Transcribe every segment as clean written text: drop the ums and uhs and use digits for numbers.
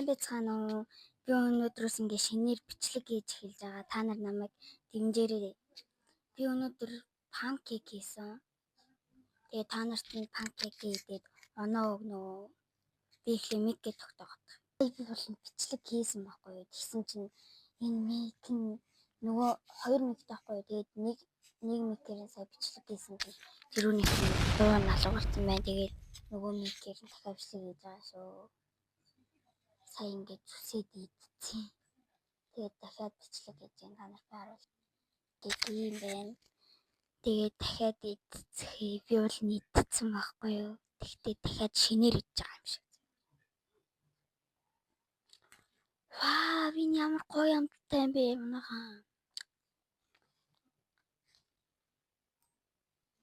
Байцгаана уу? Би өнөөдрөөс ингээ шинээр бичлэг хийж эхэлж байгаа. Та нар намайг дэмжээрэй. Би өнөөдөр панкейк хийсэн. Тэгээ та нарт нь панкейк хийгээд оноо өгнө үү? Би ихлэ микгээ тогтоогод. Би бол бичлэг хийсэн байхгүй юу? Тэгсэн чинь энэ мик нь нөгөө 2 миктэй байхгүй юу? Тэгээд нэг микээр сая бичлэг хийсэн чинь тэрүүнийх нь дуу налгарсан байна. Тэгээд нөгөө микээр дахиад бичлэг хийж байгаа шүү. Сая ингээд зүсээд идсэн. Тэгээд дахиад бичлэг хийж та нарт харуул. Тийм байна. Тэгээд дахиад идцээ. Би бол нийтцсэн байхгүй юу? Тэгтээ дахиад шинээр идэж байгаа юм шиг. Ваа, би ямар гоё амттай юм бэ манайхаа.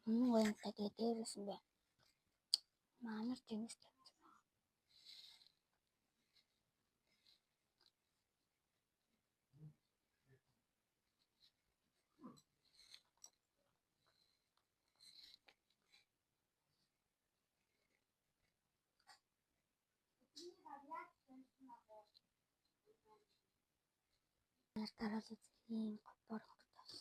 Гоё амттай тэгээд дээрээс юм бэ. Манай тэнэс тавьсан. Дараалал эзэн гопор хогтоос.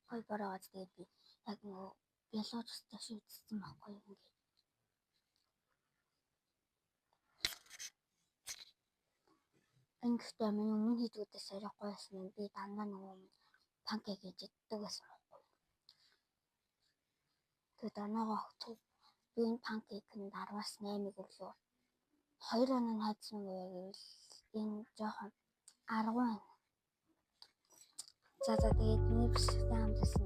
Гой борооц тэгээд би яг нөгөө биологч тас үзсэн байхгүй юу ингээд. Ингээд миний өмнө хийдгүүдээс арай гойсон юм. Би дандаа нөгөө панкейк хийж иддэг гэсэн байхгүй юу. Тэгээд оноогоо хөвтөв. Би энэ панкейкнд 10-аас 8-ыг өглөө 2 оноо хайцсан уу гэвэл энэ жоохон 10 байна. За тэгээд миний бичлэгтэй хамтсан